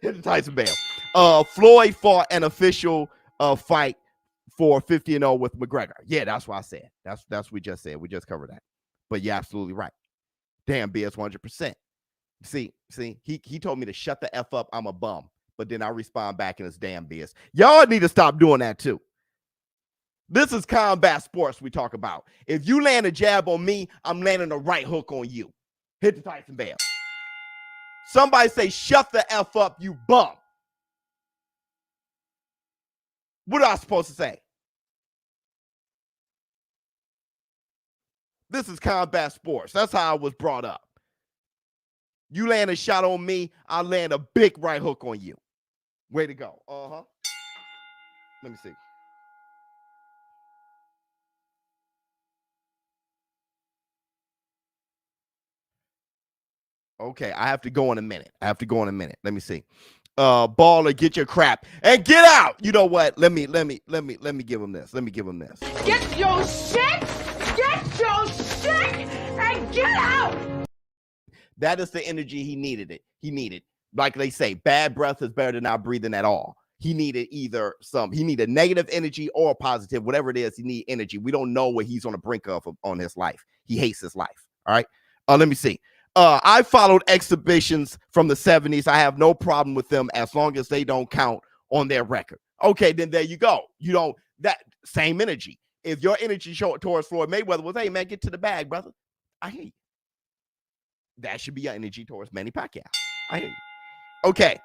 Hit the Tyson bell. Floyd fought an official fight for 50-0 with McGregor. Yeah, that's what I said. That's what we just said. We just covered that. But you're absolutely right. Damn, BS 100%. See, he told me to shut the F up. I'm a bum. But then I respond back and it's damn BS. Y'all need to stop doing that too. This is combat sports we talk about. If you land a jab on me, I'm landing a right hook on you. Hit the Tyson bell. Somebody say, shut the F up, you bum. What am I supposed to say? This is combat sports. That's how I was brought up. You land a shot on me, I'll land a big right hook on you. Way to go. Let me see. Okay, I have to go in a minute. Let me see. Baller, get your crap and get out. You know what? Let me give him this. Get your shit and get out. That is the energy he needed. Like they say, bad breath is better than not breathing at all. He needed he needed negative energy or positive, whatever it is, he need energy. We don't know what he's on the brink of on his life. He hates his life. All right. Let me see. I followed exhibitions from the 70s. I have no problem with them as long as they don't count on their record. Okay, then there you go. You don't, that same energy. If your energy towards Floyd Mayweather was, hey, man, get to the bag, brother. I hear you. That should be your energy towards Manny Pacquiao. I hear you. Okay.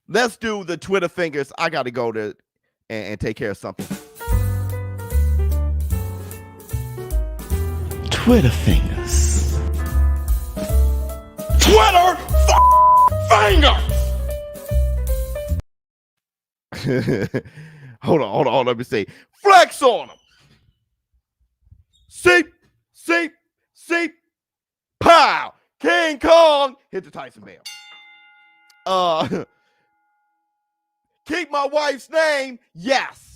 Let's do the Twitter fingers. I got to go to and take care of something. Twitter fingers. Twitter fingers. Hold on. Let me see. Flex on them. Seep. Pow. King Kong. Hit the Tyson bell. Keep my wife's name. Yes.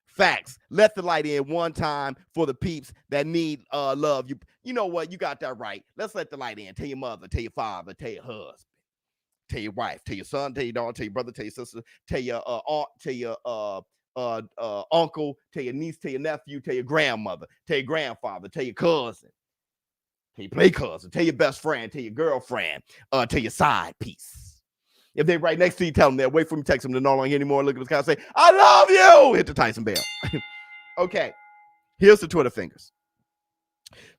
Facts. Let the light in one time for the peeps that need love. You know what? You got that right. Let's let the light in. Tell your mother, tell your father, tell your husband. tell your wife, tell your son, tell your daughter, tell your brother, tell your sister, tell your aunt, tell your uncle, tell your niece, tell your nephew, tell your grandmother, tell your grandfather, tell your cousin, tell your play cousin, tell your best friend, tell your girlfriend, tell your side piece. If they're right next to you, tell them they're wait for me, text them to no longer anymore. Look at this guy, say, I love you. Hit the Tyson bell. Okay, here's the Twitter fingers.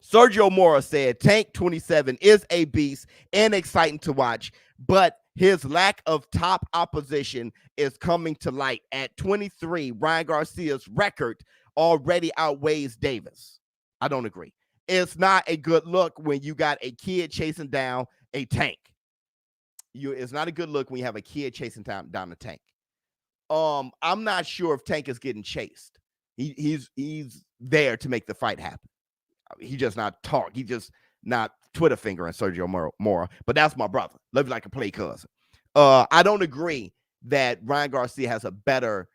Sergio Mora said Tank 27 is a beast and exciting to watch, but his lack of top opposition is coming to light. At 23, Ryan Garcia's record already outweighs Davis. I don't agree. It's not a good look when you got a kid chasing down a Tank. It's not a good look when you have a kid chasing down a Tank. I'm not sure if Tank is getting chased. He's there to make the fight happen. He just not talk. He just not Twitter fingering Sergio Mora. But that's my brother. Love you like a play cousin. I don't agree that Ryan Garcia has a better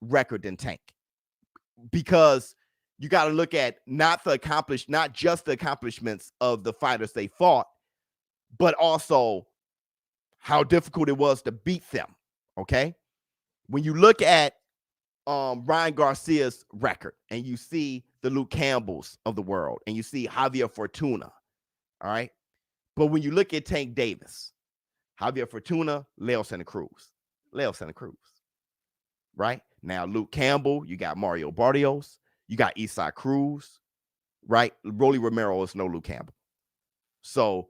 record than Tank, because you got to look at not just the accomplishments of the fighters they fought, but also how difficult it was to beat them. Okay, when you look at Ryan Garcia's record and you see the Luke Campbells of the world and you see Javier Fortuna, all right? But when you look at Tank Davis, Javier Fortuna, Leo Santa Cruz, right? Now, Luke Campbell, you got Mario Barrios, you got Isai Cruz, right? Rolly Romero is no Luke Campbell. So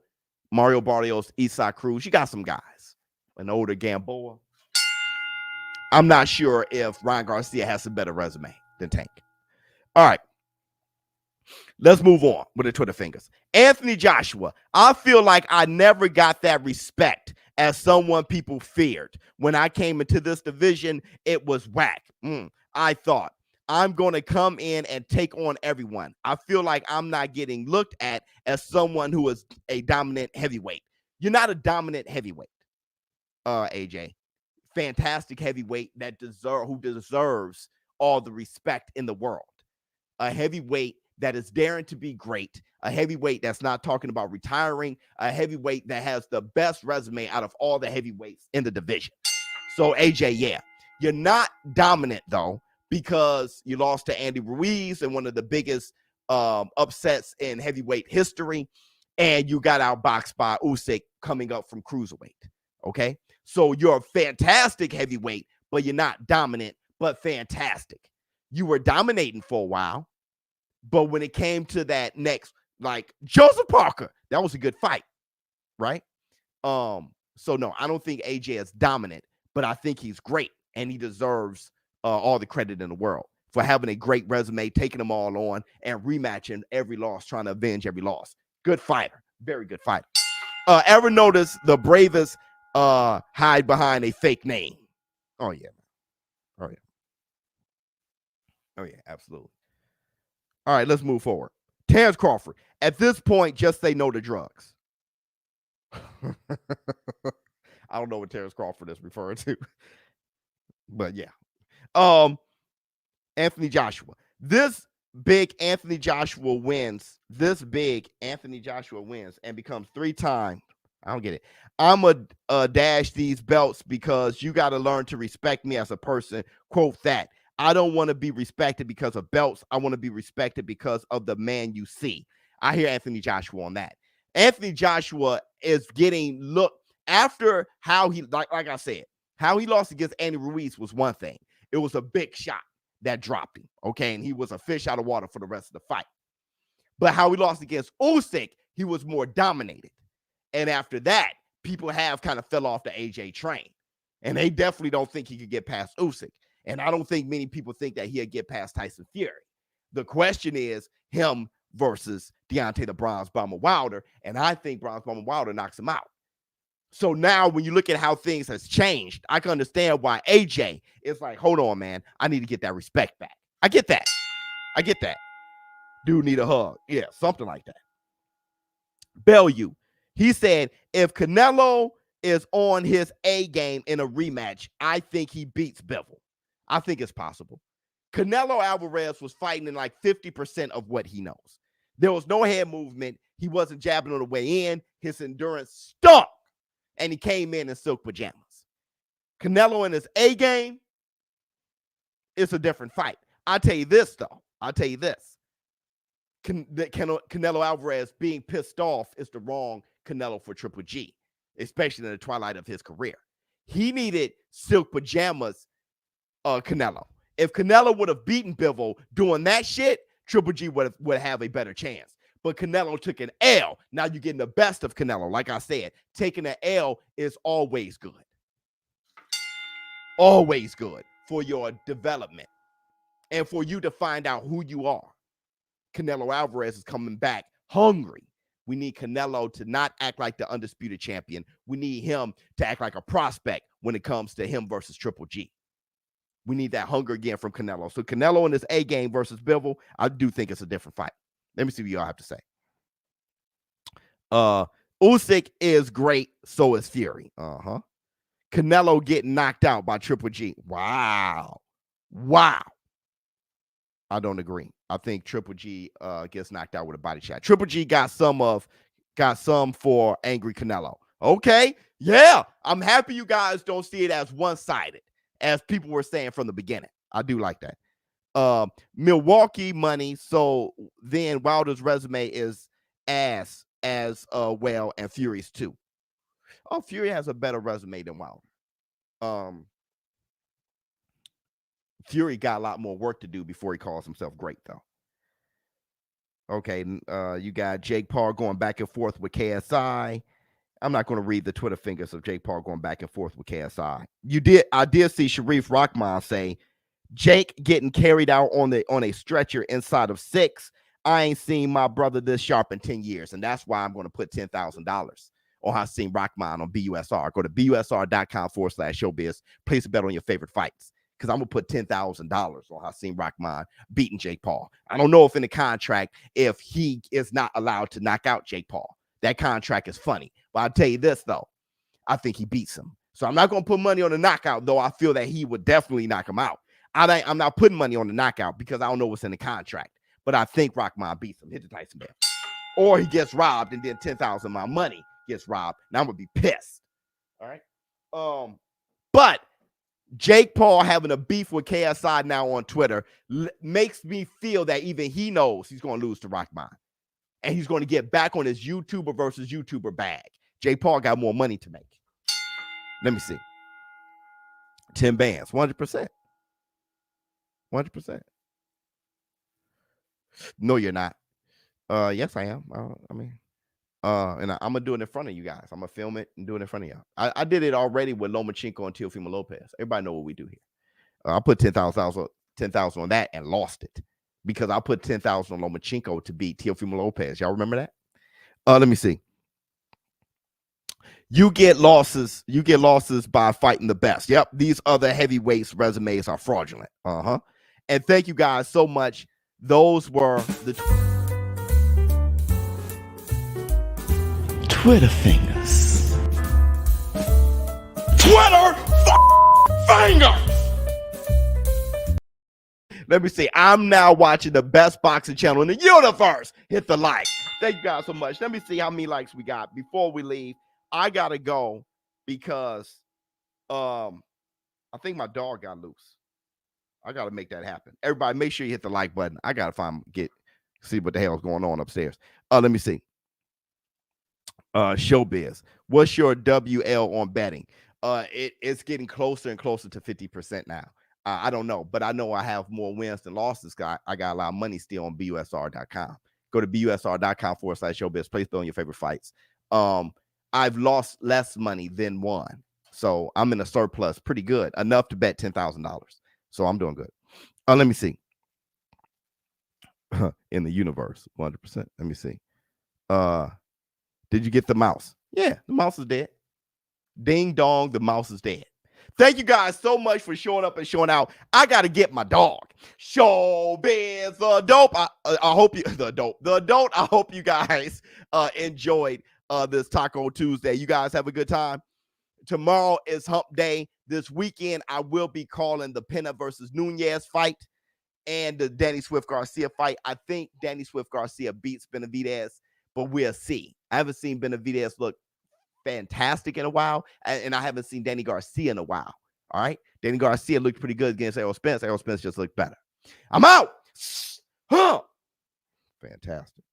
Mario Barrios, Isai Cruz, you got some guys. An older Gamboa. I'm not sure if Ryan Garcia has a better resume than Tank. All right. Let's move on with the Twitter fingers. Anthony Joshua, I feel like I never got that respect as someone people feared. When I came into this division, it was whack. I thought, I'm going to come in and take on everyone. I feel like I'm not getting looked at as someone who is a dominant heavyweight. You're not a dominant heavyweight, AJ. Fantastic heavyweight who deserves all the respect in the world. A heavyweight that is daring to be great, a heavyweight that's not talking about retiring, a heavyweight that has the best resume out of all the heavyweights in the division. So AJ, yeah, you're not dominant though, because you lost to Andy Ruiz in one of the biggest upsets in heavyweight history, and you got outboxed by Usyk coming up from cruiserweight. Okay, so you're a fantastic heavyweight, but you're not dominant, but fantastic. You were dominating for a while, but when it came to that next, like Joseph Parker, that was a good fight, right? So no, I don't think AJ is dominant, but I think he's great, and he deserves all the credit in the world for having a great resume, taking them all on, and rematching every loss, trying to avenge every loss. Good fighter, very good fighter. Ever notice the bravest hide behind a fake name? Oh yeah, oh yeah, oh yeah, absolutely. All right, let's move forward. Terrence Crawford, at this point, just say no to drugs. I don't know what Terrence Crawford is referring to, but yeah. Anthony Joshua. This big Anthony Joshua wins and becomes 3-time. I don't get it. I'm a dash these belts because you got to learn to respect me as a person. Quote that. I don't want to be respected because of belts. I want to be respected because of the man you see. I hear Anthony Joshua on that. Anthony Joshua is getting look after how he, like I said, how he lost against Andy Ruiz was one thing. It was a big shot that dropped him, okay? And he was a fish out of water for the rest of the fight. But how he lost against Usyk, he was more dominated. And after that, people have kind of fell off the AJ train. And they definitely don't think he could get past Usyk. And I don't think many people think that he'll get past Tyson Fury. The question is him versus Deontay the Bronze Bomber Wilder. And I think Bronze Bomber Wilder knocks him out. So now when you look at how things has changed, I can understand why AJ is like, hold on, man. I need to get that respect back. I get that. Dude need a hug. Yeah, something like that. Bellew, he said, if Canelo is on his A game in a rematch, I think he beats Bivol. I think it's possible. Canelo Alvarez was fighting in like 50% of what he knows. There was no head movement. He wasn't jabbing on the way in. His endurance stunk. and he came in silk pajamas. Canelo in his A game, it's a different fight. I'll tell you this, though. Canelo Alvarez being pissed off is the wrong Canelo for Triple G, especially in the twilight of his career. He needed silk pajamas, Canelo. If Canelo would have beaten Bivol doing that shit, Triple G would have a better chance. But Canelo took an L. Now you're getting the best of Canelo. Like I said, taking an L is always good. Always good for your development and for you to find out who you are. Canelo Alvarez is coming back hungry. We need Canelo to not act like the undisputed champion. We need him to act like a prospect when it comes to him versus Triple G. We need that hunger again from Canelo. So Canelo in his A game versus Bivol, I do think it's a different fight. Let me see what y'all have to say. Usyk is great, so is Fury. Canelo getting knocked out by Triple G. Wow. I don't agree. I think Triple G gets knocked out with a body shot. Triple G got some for angry Canelo. Okay. Yeah. I'm happy you guys don't see it as one-sided, as people were saying from the beginning. I do like that. Milwaukee money. So then Wilder's resume is as well, and Fury's too. Oh, Fury has a better resume than Wilder. Fury got a lot more work to do before he calls himself great, though. Okay, you got Jake Paul going back and forth with KSI. I'm not going to read the Twitter fingers of Jake Paul going back and forth with KSI. I did see Sharif Rahman say, Jake getting carried out on a stretcher inside of 6. I ain't seen my brother this sharp in 10 years, and that's why I'm going to put $10,000 on Hasim Rahman on BUSR. Go to busr.com/showbiz. Place a bet on your favorite fights, because I'm going to put $10,000 on Hasim Rahman beating Jake Paul. I don't know if in the contract, if he is not allowed to knock out Jake Paul. That contract is funny. But I'll tell you this, though. I think he beats him. So I'm not going to put money on the knockout, though I feel that he would definitely knock him out. I'm not putting money on the knockout because I don't know what's in the contract. But I think Rahman beats him. Hit the Tyson bet. Or he gets robbed, and then $10,000 of my money gets robbed. Now I'm going to be pissed. All right? But Jake Paul having a beef with KSI now on Twitter makes me feel that even he knows he's going to lose to Rahman. And he's going to get back on his YouTuber versus YouTuber bag. Jake Paul got more money to make. Let me see. 10 bands, 100%. 100%. No, you're not. Yes, I am. And I'm gonna do it in front of you guys. I'm gonna film it and do it in front of y'all. I did it already with Lomachenko and Teofimo Lopez. Everybody know what we do here. I put $10,000 on that and lost it because I put $10,000 on Lomachenko to beat Teofimo Lopez. Y'all remember that? Let me see. You get losses by fighting the best. Yep, these other heavyweights resumes are fraudulent. And thank you guys so much. Those were the Twitter fingers. Twitter fingers. Let me see. I'm now watching the best boxing channel in the universe. Hit the like. Thank you guys so much. Let me see how many likes we got before we leave. I gotta go because I think my dog got loose. I gotta make that happen. Everybody, make sure you hit the like button. I gotta see what the hell's going on upstairs. Let me see. ShowBizz, what's your WL on betting? It's getting closer and closer to 50% now. I don't know, but I know I have more wins than losses. I got a lot of money still on busr.com. Go to busr.com/showbiz. Place bet on your favorite fights. I've lost less money than won, so I'm in a surplus, pretty good, enough to bet $10,000. So I'm doing good. Let me see. In the universe, 100%. Let me see. Did you get the mouse? Yeah, the mouse is dead. Ding dong, the mouse is dead. Thank you guys so much for showing up and showing out. I got to get my dog. ShowBizz the dope. I hope you I hope you guys enjoyed this Taco Tuesday. You guys have a good time. Tomorrow is hump day. This weekend, I will be calling the Pena versus Nunez fight and the Danny Swift Garcia fight. I think Danny Swift Garcia beats Benavidez, but we'll see. I haven't seen Benavidez look fantastic in a while, and I haven't seen Danny Garcia in a while. All right, Danny Garcia looked pretty good against Errol Spence. Errol Spence just looked better. I'm out. Huh. Fantastic.